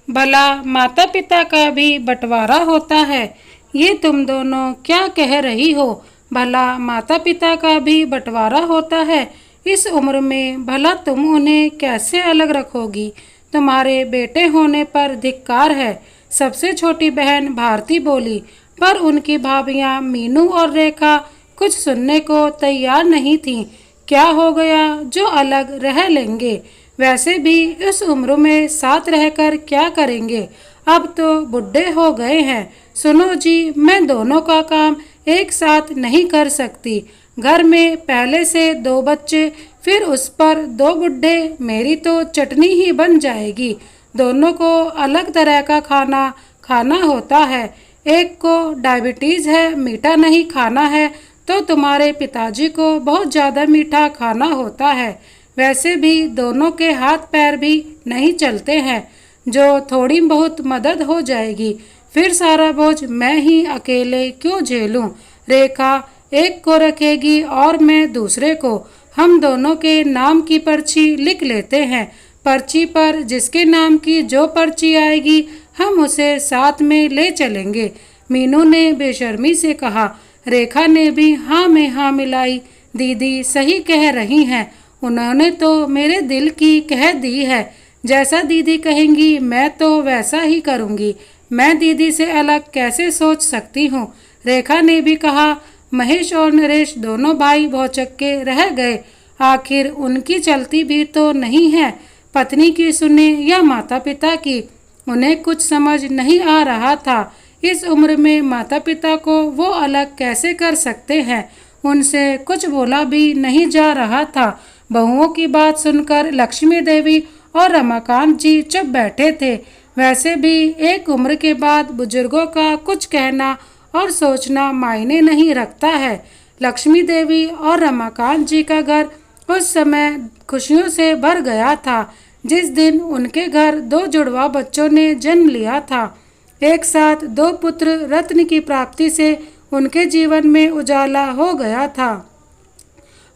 भला माता पिता का भी बंटवारा होता है। ये तुम दोनों क्या कह रही हो? भला माता पिता का भी बंटवारा होता है? इस उम्र में भला तुम उन्हें कैसे अलग रखोगी? तुम्हारे बेटे होने पर धिक्कार है। सबसे छोटी बहन भारती बोली, पर उनकी भाभियां मीनू और रेखा कुछ सुनने को तैयार नहीं थीं। क्या हो गया जो अलग रह लेंगे? वैसे भी इस उम्र में साथ रहकर क्या करेंगे? अब तो बुढ़े हो गए हैं। सुनो जी, मैं दोनों का काम एक साथ नहीं कर सकती। घर में पहले से 2 बच्चे, फिर उस पर 2 बुढ़े, मेरी तो चटनी ही बन जाएगी। दोनों को अलग तरह का खाना खाना होता है। एक को डायबिटीज़ है, मीठा नहीं खाना है, तो तुम्हारे पिताजी को बहुत ज़्यादा मीठा खाना होता है। वैसे भी दोनों के हाथ पैर भी नहीं चलते हैं। जो थोड़ी बहुत मदद हो जाएगी, फिर सारा बोझ मैं ही अकेले क्यों झेलूं? रेखा एक को रखेगी और मैं दूसरे को। हम दोनों के नाम की पर्ची लिख लेते हैं। पर्ची पर जिसके नाम की जो पर्ची आएगी, हम उसे साथ में ले चलेंगे। मीनू ने बेशर्मी से कहा। रेखा ने भी हाँ में हाँ मिलाई। दीदी सही कह रही हैं, उन्होंने तो मेरे दिल की कह दी है। जैसा दीदी कहेंगी मैं तो वैसा ही करूँगी। मैं दीदी से अलग कैसे सोच सकती हूँ? रेखा ने भी कहा। महेश और नरेश दोनों भाई भौचक्के रह गए। आखिर उनकी चलती भी तो नहीं है। पत्नी की सुने या माता पिता की, उन्हें कुछ समझ नहीं आ रहा था। इस उम्र में माता पिता को वो अलग कैसे कर सकते हैं? उनसे कुछ बोला भी नहीं जा रहा था। बहुओं की बात सुनकर लक्ष्मी देवी और रमाकांत जी चुप बैठे थे। वैसे भी एक उम्र के बाद बुजुर्गों का कुछ कहना और सोचना मायने नहीं रखता है। लक्ष्मी देवी और रमाकांत जी का घर उस समय खुशियों से भर गया था जिस दिन उनके घर 2 जुड़वा बच्चों ने जन्म लिया था। एक साथ 2 पुत्र रत्न की प्राप्ति से उनके जीवन में उजाला हो गया था।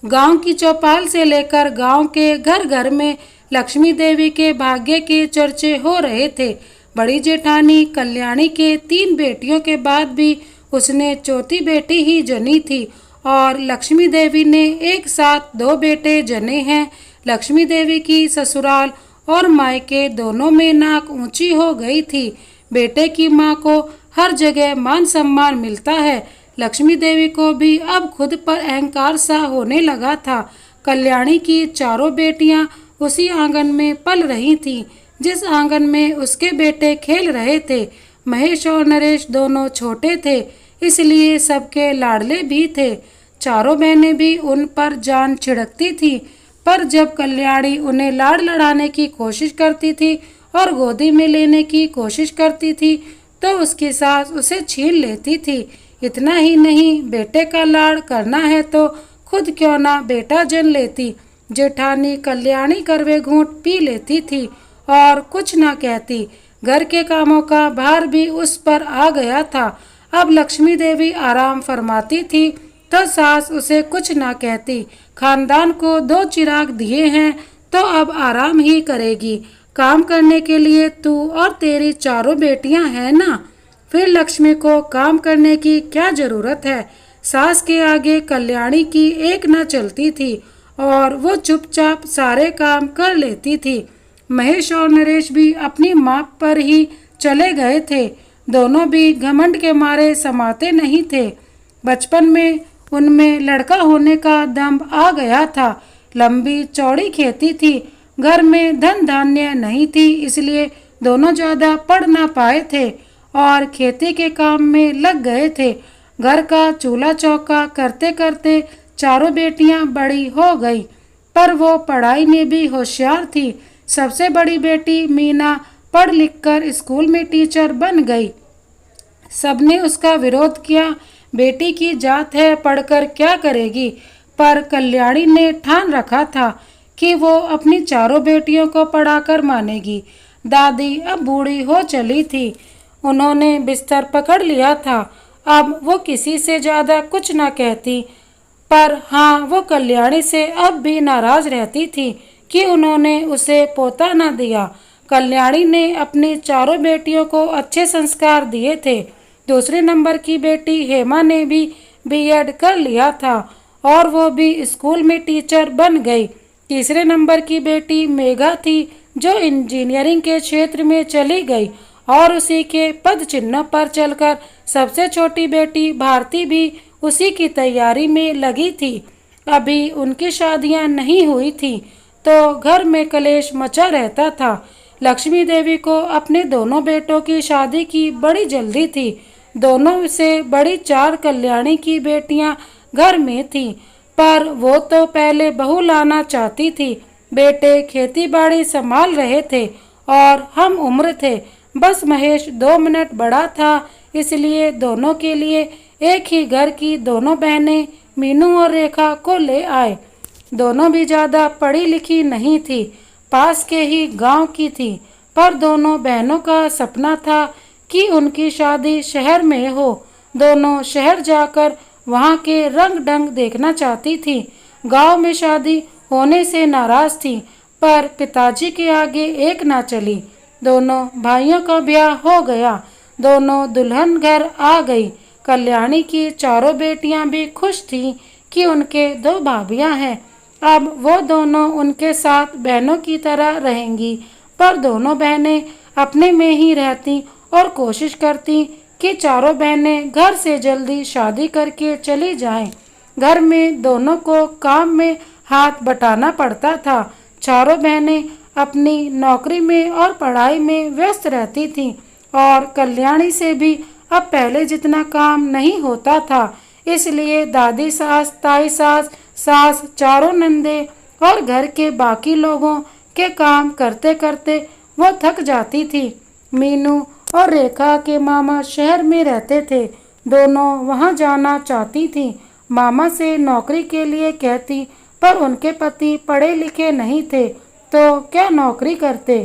गांव की चौपाल से लेकर गांव के घर घर में लक्ष्मी देवी के भाग्य के चर्चे हो रहे थे। बड़ी जेठानी कल्याणी के 3 बेटियों के बाद भी उसने चौथी बेटी ही जनी थी और लक्ष्मी देवी ने एक साथ 2 बेटे जने हैं। लक्ष्मी देवी की ससुराल और मायके दोनों में नाक ऊंची हो गई थी। बेटे की माँ को हर जगह मान सम्मान मिलता है। लक्ष्मी देवी को भी अब खुद पर अहंकार सा होने लगा था। कल्याणी की 4 बेटियां उसी आंगन में पल रही थीं जिस आंगन में उसके बेटे खेल रहे थे। महेश और नरेश दोनों छोटे थे, इसलिए सबके लाडले भी थे। चारों बहनें भी उन पर जान छिड़कती थी, पर जब कल्याणी उन्हें लाड़ लड़ाने की कोशिश करती थी और गोदी में लेने की कोशिश करती थी तो उसकी सास उसे छीन लेती थी। इतना ही नहीं, बेटे का लाड़ करना है तो खुद क्यों ना बेटा जन लेती। जेठानी कल्याणी करवे घूंट पी लेती थी और कुछ ना कहती। घर के कामों का भार भी उस पर आ गया था। अब लक्ष्मी देवी आराम फरमाती थी तो सास उसे कुछ ना कहती। खानदान को 2 चिराग दिए हैं तो अब आराम ही करेगी। काम करने के लिए तू और तेरी 4 बेटियां हैं ना, फिर लक्ष्मी को काम करने की क्या जरूरत है? सास के आगे कल्याणी की एक न चलती थी और वो चुपचाप सारे काम कर लेती थी। महेश और नरेश भी अपनी माँ पर ही चले गए थे। दोनों भी घमंड के मारे समाते नहीं थे। बचपन में उनमें लड़का होने का दंभ आ गया था। लंबी चौड़ी खेती थी, घर में धन धान्य नहीं थी, इसलिए दोनों ज़्यादा पढ़ ना पाए थे और खेती के काम में लग गए थे। घर का चूल्हा चौका करते करते 4 बेटियां बड़ी हो गई, पर वो पढ़ाई में भी होशियार थी। सबसे बड़ी बेटी मीना पढ़ लिख कर स्कूल में टीचर बन गई। सबने उसका विरोध किया, बेटी की जात है, पढ़कर क्या करेगी। पर कल्याणी ने ठान रखा था कि वो अपनी 4 बेटियों को पढ़ाकर मानेगी। दादी अब बूढ़ी हो चली थी, उन्होंने बिस्तर पकड़ लिया था। अब वो किसी से ज़्यादा कुछ ना कहती, पर हाँ, वो कल्याणी से अब भी नाराज रहती थी कि उन्होंने उसे पोता न दिया। कल्याणी ने अपनी चारों बेटियों को अच्छे संस्कार दिए थे। दूसरे नंबर की बेटी हेमा ने भी बीएड कर लिया था और वो भी स्कूल में टीचर बन गई। तीसरे नंबर की बेटी मेघा थी जो इंजीनियरिंग के क्षेत्र में चली गई और उसी के पद चिन्ह पर चलकर सबसे छोटी बेटी भारती भी उसी की तैयारी में लगी थी। अभी उनकी शादियां नहीं हुई थी तो घर में कलेश मचा रहता था। लक्ष्मी देवी को अपने दोनों बेटों की शादी की बड़ी जल्दी थी। दोनों से बड़ी 4 कल्याणी की बेटियां घर में थीं, पर वो तो पहले बहू लाना चाहती थी। बेटे खेती बाड़ी संभाल रहे थे और हम उम्र थे। बस महेश 2 मिनट बड़ा था, इसलिए दोनों के लिए एक ही घर की दोनों बहनें मीनू और रेखा को ले आए। दोनों भी ज़्यादा पढ़ी लिखी नहीं थी, पास के ही गांव की थी, पर दोनों बहनों का सपना था कि उनकी शादी शहर में हो। दोनों शहर जाकर वहां के रंग ढंग देखना चाहती थी। गांव में शादी होने से नाराज थी, पर पिताजी के आगे एक ना चली। दोनों भाइयों का ब्याह हो गया, दोनों दुल्हन घर आ गई। कल्याणी की चारों बेटियां भी खुश थीं कि उनके 2 भाभियां हैं। अब वो दोनों उनके साथ बहनों की तरह रहेंगी, पर दोनों बहनें अपने में ही रहती और कोशिश करती कि चारों बहनें घर से जल्दी शादी करके चली जाएं। घर में दोनों को काम में हाथ बटाना पड़ता था। चारों बहनें अपनी नौकरी में और पढ़ाई में व्यस्त रहती थीं और कल्याणी से भी अब पहले जितना काम नहीं होता था। इसलिए दादी सास, ताई सास, सास, चारों नंदे और घर के बाकी लोगों के काम करते करते वो थक जाती थी। मीनू और रेखा के मामा शहर में रहते थे। दोनों वहां जाना चाहती थीं। मामा से नौकरी के लिए कहती, पर उनके पति पढ़े लिखे नहीं थे तो क्या नौकरी करते।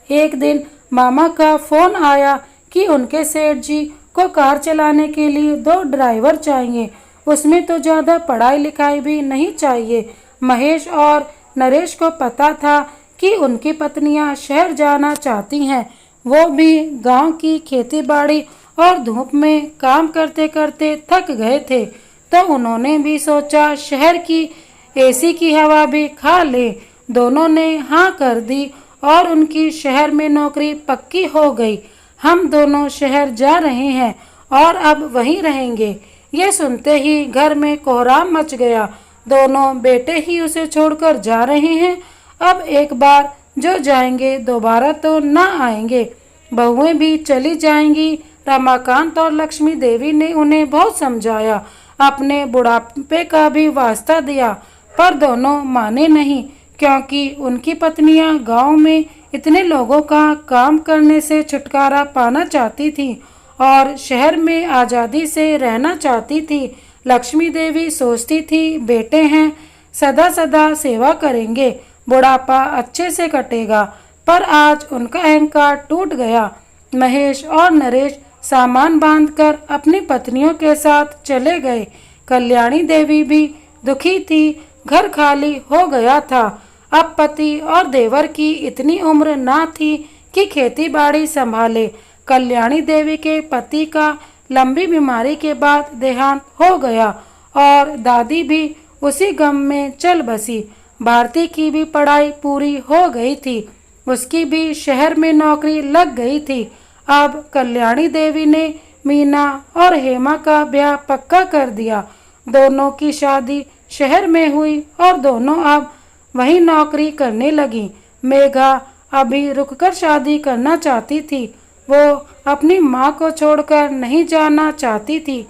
एक दिन मामा का फोन आया कि उनके सेठ जी को कार चलाने के लिए 2 ड्राइवर चाहिए। उसमें तो ज़्यादा पढ़ाई लिखाई भी नहीं चाहिए। महेश और नरेश को पता था कि उनकी पत्नियां शहर जाना चाहती हैं। वो भी गांव की खेती बाड़ी और धूप में काम करते करते थक गए थे, तो उन्होंने भी सोचा शहर की एसी की हवा भी खा ले। दोनों ने हाँ कर दी और उनकी शहर में नौकरी पक्की हो गई। हम दोनों शहर जा रहे हैं और अब वहीं रहेंगे। ये सुनते ही घर में कोहराम मच गया। दोनों बेटे ही उसे छोड़कर जा रहे हैं। अब एक बार जो जाएंगे दोबारा तो ना आएंगे। बहुएं भी चली जाएंगी। रमाकांत और लक्ष्मी देवी ने उन्हें बहुत समझाया, अपने बुढ़ापे का भी वास्ता दिया, पर दोनों माने नहीं, क्योंकि उनकी पत्नियां गांव में इतने लोगों का काम करने से छुटकारा पाना चाहती थी और शहर में आज़ादी से रहना चाहती थी। लक्ष्मी देवी सोचती थी बेटे हैं, सदा सदा सेवा करेंगे, बुढ़ापा अच्छे से कटेगा, पर आज उनका अहंकार टूट गया। महेश और नरेश सामान बांधकर अपनी पत्नियों के साथ चले गए। कल्याणी देवी भी दुखी थी, घर खाली हो गया था। अब पति और देवर की इतनी उम्र ना थी कि खेती बाड़ी संभाले। कल्याणी देवी के पति का लंबी बीमारी के बाद देहांत हो गया और दादी भी उसी गम में चल बसी। भारती की भी पढ़ाई पूरी हो गई थी, उसकी भी शहर में नौकरी लग गई थी। अब कल्याणी देवी ने मीना और हेमा का ब्याह पक्का कर दिया। दोनों की शादी शहर में हुई और दोनों अब वहीं नौकरी करने लगी। मेघा अभी रुककर शादी करना चाहती थी। वो अपनी माँ को छोड़कर नहीं जाना चाहती थी,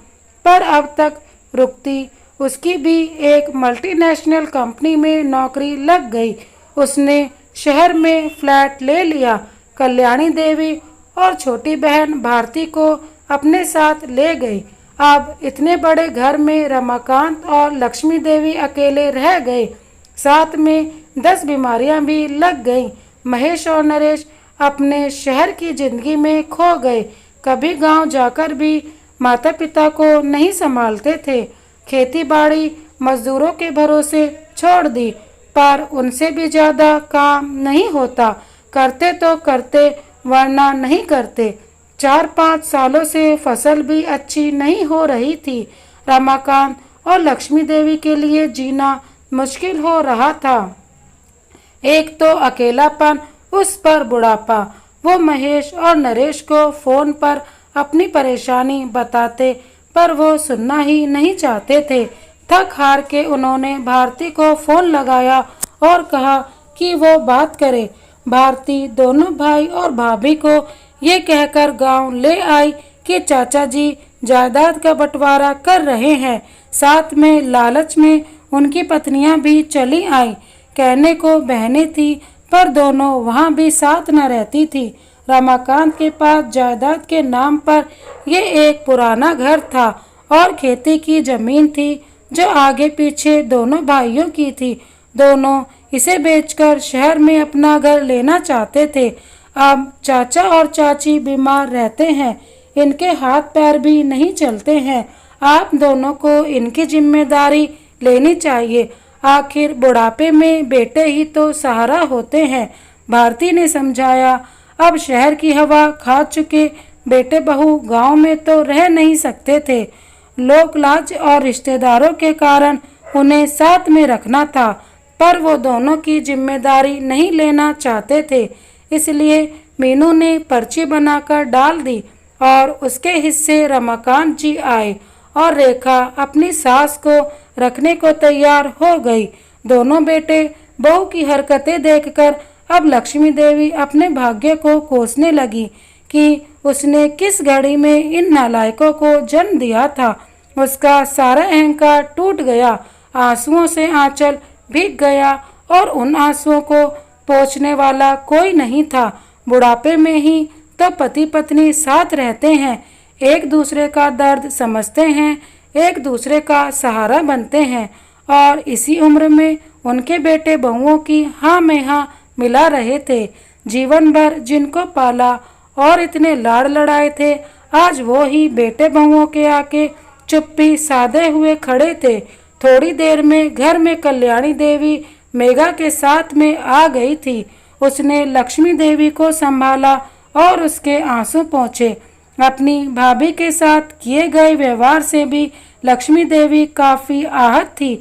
पर अब तक रुकती। उसकी भी एक मल्टीनेशनल कंपनी में नौकरी लग गई। उसने शहर में फ्लैट ले लिया। कल्याणी देवी और छोटी बहन भारती को अपने साथ ले गई। अब इतने बड़े घर में रमाकांत और लक्ष्मी देवी अकेले रह गए। साथ में 10 बीमारियां भी लग गईं। महेश और नरेश अपने शहर की जिंदगी में खो गए। कभी गांव जाकर भी माता पिता को नहीं संभालते थे। खेती बाड़ी मजदूरों के भरोसे छोड़ दी, पर उनसे भी ज़्यादा काम नहीं होता। करते तो करते वरना नहीं करते। 4-5 सालों से फसल भी अच्छी नहीं हो रही थी। रमाकांत और लक्ष्मी देवी के लिए जीना मुश्किल हो रहा था। एक तो अकेलापन, उस पर बुढ़ापा। वो महेश और नरेश को फोन पर अपनी परेशानी बताते, पर वो सुनना ही नहीं चाहते थे। थक हार के उन्होंने भारती को फोन लगाया और कहा कि वो बात करे। भारती दोनों भाई और भाभी को ये कहकर गांव ले आई कि चाचा जी जायदाद का बंटवारा कर रहे हैं। साथ में लालच में उनकी पत्नियां भी चली आई। कहने को बहनें थी, पर दोनों वहां भी साथ न रहती थी। रमाकांत के पास जायदाद के नाम पर ये एक पुराना घर था और खेती की जमीन थी जो आगे पीछे दोनों भाइयों की थी। दोनों इसे बेचकर शहर में अपना घर लेना चाहते थे। अब चाचा और चाची बीमार रहते हैं, इनके हाथ पैर भी नहीं चलते हैं। आप दोनों को इनकी जिम्मेदारी लेनी चाहिए। आखिर बुढ़ापे में बेटे ही तो सहारा होते हैं। भारती ने समझाया। अब शहर की हवा खा चुके बेटे बहू गांव में तो रह नहीं सकते थे। लोक लाज और रिश्तेदारों के कारण उन्हें साथ में रखना था, पर वो दोनों की जिम्मेदारी नहीं लेना चाहते थे। इसलिए मीनू ने पर्ची बनाकर डाल दी और उसके हिस्से रमाकांत जी आए और रेखा अपनी सास को रखने को तैयार हो गई। दोनों बेटे बहू की हरकतें देखकर अब लक्ष्मी देवी अपने भाग्य को कोसने लगी कि उसने किस घड़ी में इन नालायकों को जन्म दिया था। उसका सारा अहंकार टूट गया, आंसुओं से आंचल भीग गया और उन आंसुओं को पोंछने वाला कोई नहीं था। बुढ़ापे में ही तो पति पत्नी साथ रहते हैं, एक दूसरे का दर्द समझते हैं, एक दूसरे का सहारा बनते हैं, और इसी उम्र में उनके बेटे बहुओं की हाँ में हाँ मिला रहे थे। जीवन भर जिनको पाला और इतने लाड़ लड़ाए थे, आज वो ही बेटे बहुओं के आके चुप्पी साधे हुए खड़े थे। थोड़ी देर में घर में कल्याणी देवी मेघा के साथ में आ गई थी। उसने लक्ष्मी देवी को संभाला और उसके आंसू पोंछे। अपनी भाभी के साथ किए गए व्यवहार से भी लक्ष्मी देवी काफी आहत थी।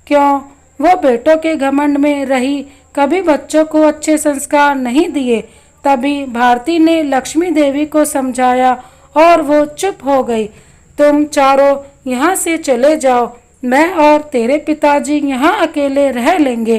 क्यों वो बेटों के घमंड में रही, कभी बच्चों को अच्छे संस्कार नहीं दिए। तभी भारती ने लक्ष्मी देवी को समझाया और वो चुप हो गई। तुम चारों यहाँ से चले जाओ, मैं और तेरे पिताजी यहाँ अकेले रह लेंगे,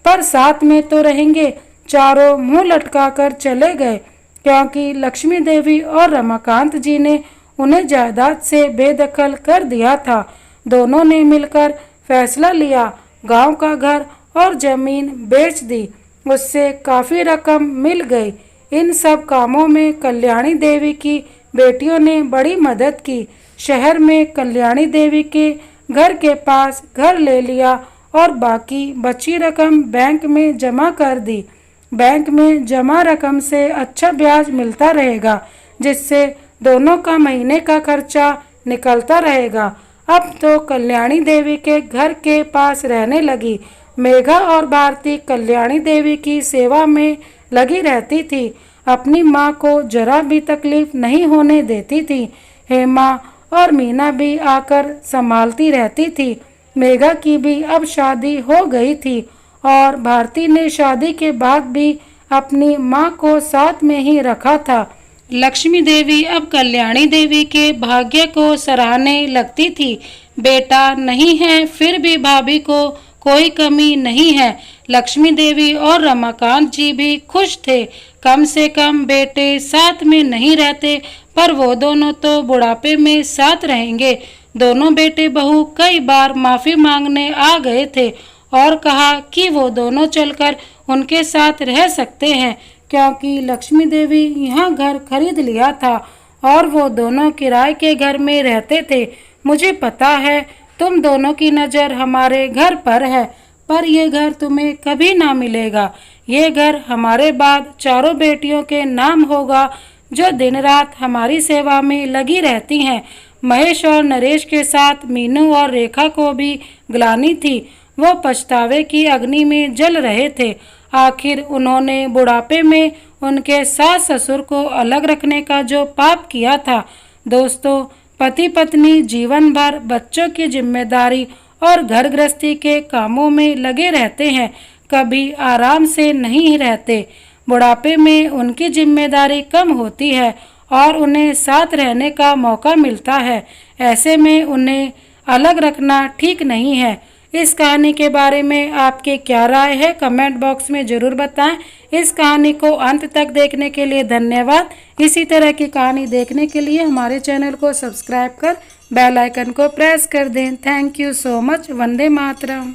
पर साथ में तो रहेंगे। चारों मुंह लटकाकर चले गए, क्योंकि लक्ष्मी देवी और रमाकांत जी ने उन्हें जायदाद से बेदखल कर दिया था। दोनों ने मिलकर फैसला लिया, गांव का घर और जमीन बेच दी। उससे काफी रकम मिल गई। इन सब कामों में कल्याणी देवी की बेटियों ने बड़ी मदद की। शहर में कल्याणी देवी के घर के पास घर ले लिया और बाकी बची रकम बैंक में जमा कर दी। बैंक में जमा रकम से अच्छा ब्याज मिलता रहेगा, जिससे दोनों का महीने का खर्चा निकलता रहेगा। अब तो कल्याणी देवी के घर के पास रहने लगी। मेघा और भारती कल्याणी देवी की सेवा में लगी रहती थी। अपनी माँ को जरा भी तकलीफ नहीं होने देती थी। हेमा और मीना भी आकर संभालती रहती थी। मेघा की भी अब शादी हो गई थी और भारती ने शादी के बाद भी अपनी माँ को साथ में ही रखा था। लक्ष्मी देवी अब कल्याणी देवी के भाग्य को सराहने लगती थी। बेटा नहीं है, फिर भी भाभी को कोई कमी नहीं है। लक्ष्मी देवी और रमाकांत जी भी खुश थे। कम से कम बेटे साथ में नहीं रहते, पर वो दोनों तो बुढ़ापे में साथ रहेंगे। दोनों बेटे बहू कई बार माफी मांगने आ गए थे और कहा कि वो दोनों चलकर उनके साथ रह सकते हैं, क्योंकि लक्ष्मी देवी यहाँ घर खरीद लिया था और वो दोनों किराए के घर में रहते थे। मुझे पता है तुम दोनों की नज़र हमारे घर पर है, पर यह घर तुम्हें कभी ना मिलेगा। ये घर हमारे बाद चारों बेटियों के नाम होगा, जो दिन रात हमारी सेवा में लगी रहती हैं। महेश और नरेश के साथ मीनू और रेखा को भी ग्लानि थी। वो पछतावे की अग्नि में जल रहे थे। आखिर उन्होंने बुढ़ापे में उनके सास ससुर को अलग रखने का जो पाप किया था। दोस्तों, पति पत्नी जीवन भर बच्चों की जिम्मेदारी और घर गृहस्थी के कामों में लगे रहते हैं, कभी आराम से नहीं रहते। बुढ़ापे में उनकी जिम्मेदारी कम होती है और उन्हें साथ रहने का मौका मिलता है। ऐसे में उन्हें अलग रखना ठीक नहीं है। इस कहानी के बारे में आपके क्या राय है, कमेंट बॉक्स में ज़रूर बताएं। इस कहानी को अंत तक देखने के लिए धन्यवाद। इसी तरह की कहानी देखने के लिए हमारे चैनल को सब्सक्राइब कर बेल आइकन को प्रेस कर दें। Thank you so much. Vande Mataram.